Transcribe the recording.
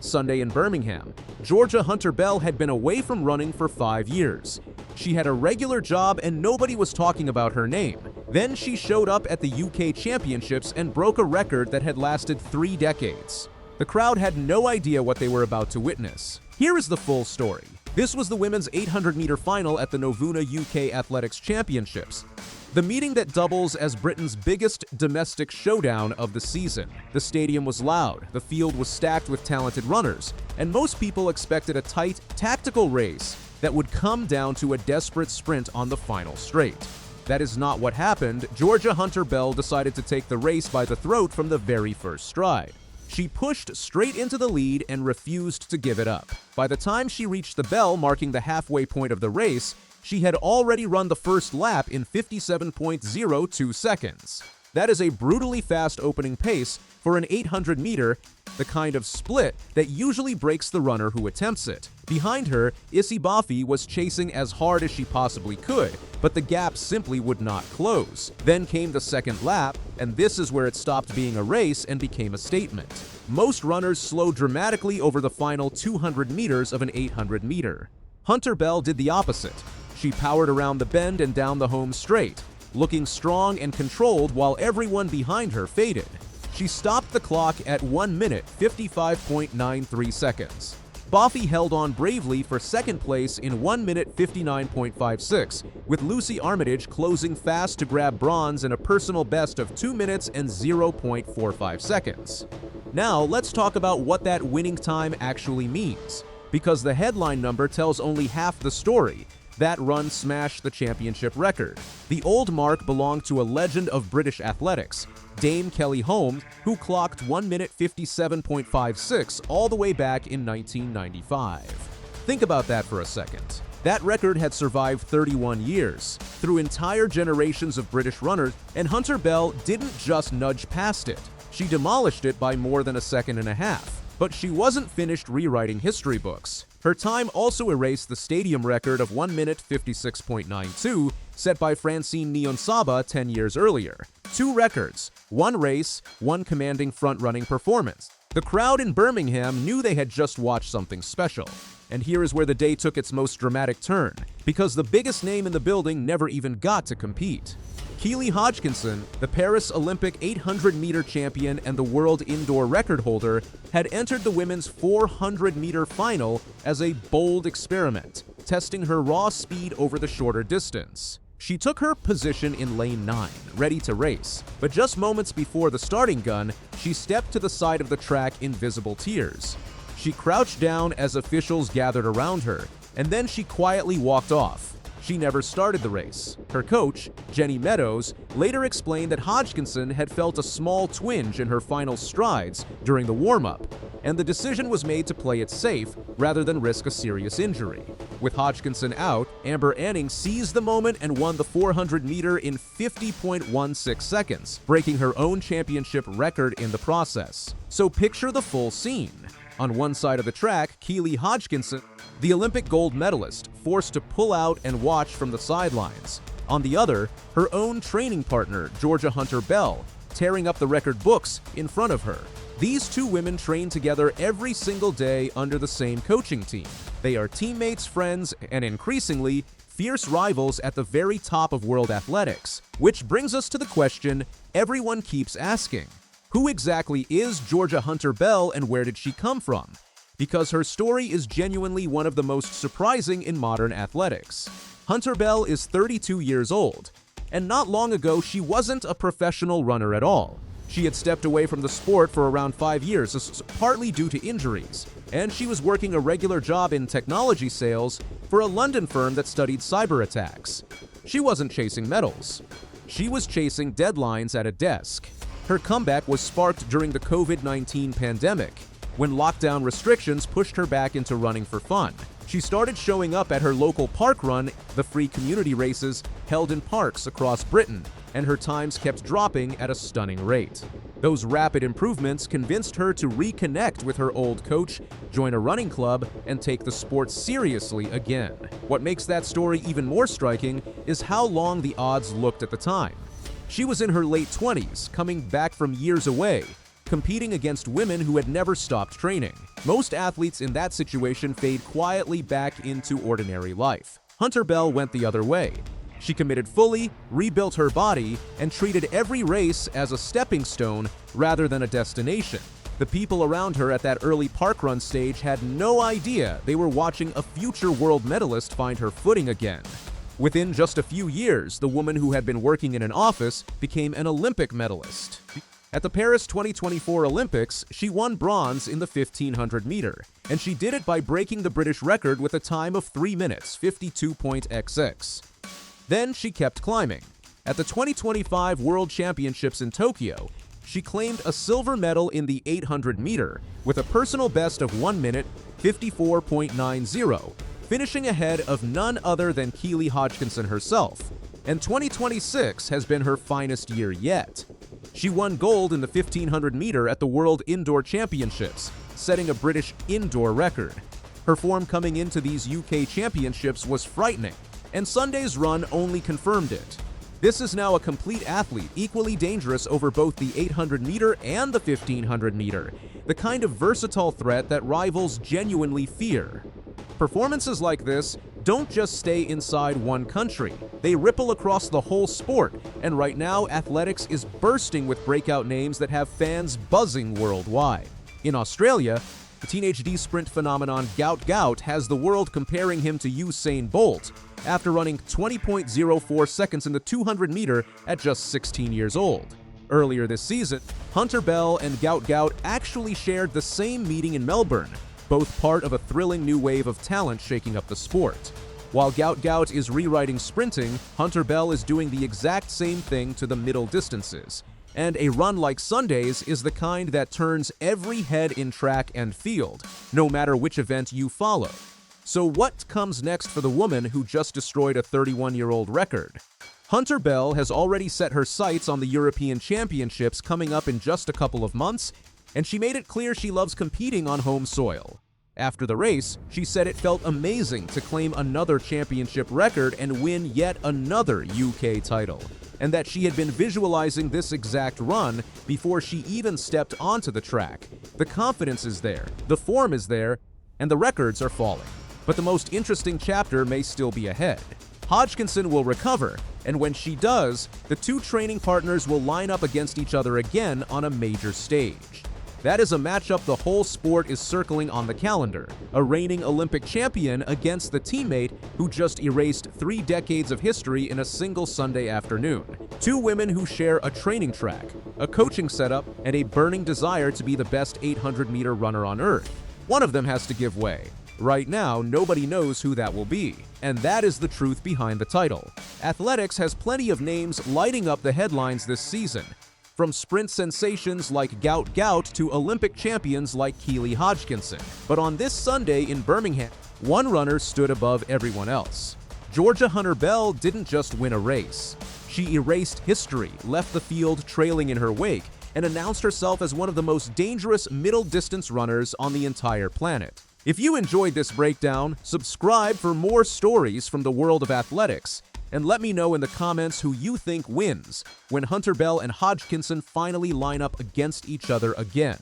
Sunday in Birmingham. Georgia Hunter Bell had been away from running for 5 years. She had a regular job and nobody was talking about her name. Then she showed up at the UK Championships and broke a record that had lasted 3 decades. The crowd had no idea what they were about to witness. Here is the full story. This was the women's 800-meter final at the Novuna UK Athletics Championships, the meeting that doubles as Britain's biggest domestic showdown of the season. The stadium was loud, the field was stacked with talented runners, and most people expected a tight, tactical race that would come down to a desperate sprint on the final straight. That is not what happened. Georgia Hunter Bell decided to take the race by the throat from the very first stride. She pushed straight into the lead and refused to give it up. By the time she reached the bell marking the halfway point of the race, she had already run the first lap in 57.02 seconds. That is a brutally fast opening pace for an 800-meter, the kind of split that usually breaks the runner who attempts it. Behind her, Issy Bafi was chasing as hard as she possibly could, but the gap simply would not close. Then came the second lap, and this is where it stopped being a race and became a statement. Most runners slowed dramatically over the final 200 meters of an 800-meter. Hunter Bell did the opposite. She powered around the bend and down the home straight, looking strong and controlled while everyone behind her faded. She stopped the clock at 1 minute 55.93 seconds. Bafi held on bravely for second place in 1 minute 59.56, with Lucy Armitage closing fast to grab bronze and a personal best of 2 minutes and 0.45 seconds. Now let's talk about what that winning time actually means, because the headline number tells only half the story. That run smashed the championship record. The old mark belonged to a legend of British athletics, Dame Keely Hodgkinson, who clocked 1 minute 57.56 all the way back in 1995. Think about that for a second. That record had survived 31 years, through entire generations of British runners, and Hunter Bell didn't just nudge past it. She demolished it by more than a second and a half. But she wasn't finished rewriting history books. Her time also erased the stadium record of 1 minute 56.92 set by Francine Niyonsaba 10 years earlier. 2 records, 1 race, 1 commanding front-running performance. The crowd in Birmingham knew they had just watched something special. And here is where the day took its most dramatic turn, because the biggest name in the building never even got to compete. Keely Hodgkinson, the Paris Olympic 800-meter champion and the world indoor record holder, had entered the women's 400-meter final as a bold experiment, testing her raw speed over the shorter distance. She took her position in lane 9, ready to race, but just moments before the starting gun, she stepped to the side of the track in visible tears. She crouched down as officials gathered around her, and then she quietly walked off. She never started the race. Her coach, Jenny Meadows, later explained that Hodgkinson had felt a small twinge in her final strides during the warm-up, and the decision was made to play it safe rather than risk a serious injury. With Hodgkinson out, Amber Anning seized the moment and won the 400-meter in 50.16 seconds, breaking her own championship record in the process. So picture the full scene. On one side of the track, Keely Hodgkinson, the Olympic gold medalist, forced to pull out and watch from the sidelines. On the other, her own training partner, Georgia Hunter Bell, tearing up the record books in front of her. These 2 women train together every single day under the same coaching team. They are teammates, friends, and increasingly, fierce rivals at the very top of world athletics. Which brings us to the question everyone keeps asking. Who exactly is Georgia Hunter Bell and where did she come from? Because her story is genuinely one of the most surprising in modern athletics. Hunter Bell is 32 years old, and not long ago she wasn't a professional runner at all. She had stepped away from the sport for around 5 years, partly due to injuries, and she was working a regular job in technology sales for a London firm that studied cyber attacks. She wasn't chasing medals. She was chasing deadlines at a desk. Her comeback was sparked during the COVID-19 pandemic, when lockdown restrictions pushed her back into running for fun. She started showing up at her local park run, the free community races held in parks across Britain, and her times kept dropping at a stunning rate. Those rapid improvements convinced her to reconnect with her old coach, join a running club, and take the sport seriously again. What makes that story even more striking is how long the odds looked at the time. She was in her late 20s, coming back from years away, competing against women who had never stopped training. Most athletes in that situation fade quietly back into ordinary life. Hunter Bell went the other way. She committed fully, rebuilt her body, and treated every race as a stepping stone rather than a destination. The people around her at that early parkrun stage had no idea they were watching a future world medalist find her footing again. Within just a few years, the woman who had been working in an office became an Olympic medalist. At the Paris 2024 Olympics, she won bronze in the 1500 meter, and she did it by breaking the British record with a time of 3 minutes, 52.xx. Then she kept climbing. At the 2025 World Championships in Tokyo, she claimed a silver medal in the 800 meter with a personal best of 1 minute, 54.90, finishing ahead of none other than Keely Hodgkinson herself. And 2026 has been her finest year yet. She won gold in the 1500 meter at the World Indoor Championships, setting a British indoor record. Her form coming into these UK championships was frightening, and Sunday's run only confirmed it. This is now a complete athlete, equally dangerous over both the 800 meter and the 1500 meter, the kind of versatile threat that rivals genuinely fear. Performances like this don't just stay inside one country. They ripple across the whole sport, and right now athletics is bursting with breakout names that have fans buzzing worldwide. In Australia, the teenage D-sprint phenomenon Gout Gout has the world comparing him to Usain Bolt after running 20.04 seconds in the 200 meter at just 16 years old. Earlier this season, Hunter Bell and Gout Gout actually shared the same meeting in Melbourne, both part of a thrilling new wave of talent shaking up the sport. While Gout Gout is rewriting sprinting, Hunter Bell is doing the exact same thing to the middle distances. And a run like Sunday's is the kind that turns every head in track and field, no matter which event you follow. So what comes next for the woman who just destroyed a 31-year-old record? Hunter Bell has already set her sights on the European Championships coming up in just a couple of months, and she made it clear she loves competing on home soil. After the race, she said it felt amazing to claim another championship record and win yet another UK title, and that she had been visualizing this exact run before she even stepped onto the track. The confidence is there, the form is there, and the records are falling. But the most interesting chapter may still be ahead. Hodgkinson will recover, and when she does, the two training partners will line up against each other again on a major stage. That is a matchup the whole sport is circling on the calendar, a reigning Olympic champion against the teammate who just erased 3 decades of history in a single Sunday afternoon. Two women who share a training track, a coaching setup, and a burning desire to be the best 800-meter runner on Earth. One of them has to give way. Right now, nobody knows who that will be, and that is the truth behind the title. Athletics has plenty of names lighting up the headlines this season, from sprint sensations like Gout Gout to Olympic champions like Keely Hodgkinson. But on this Sunday in Birmingham, one runner stood above everyone else. Georgia Hunter Bell didn't just win a race. She erased history, left the field trailing in her wake, and announced herself as one of the most dangerous middle-distance runners on the entire planet. If you enjoyed this breakdown, subscribe for more stories from the world of athletics, and let me know in the comments who you think wins when Hunter Bell and Hodgkinson finally line up against each other again.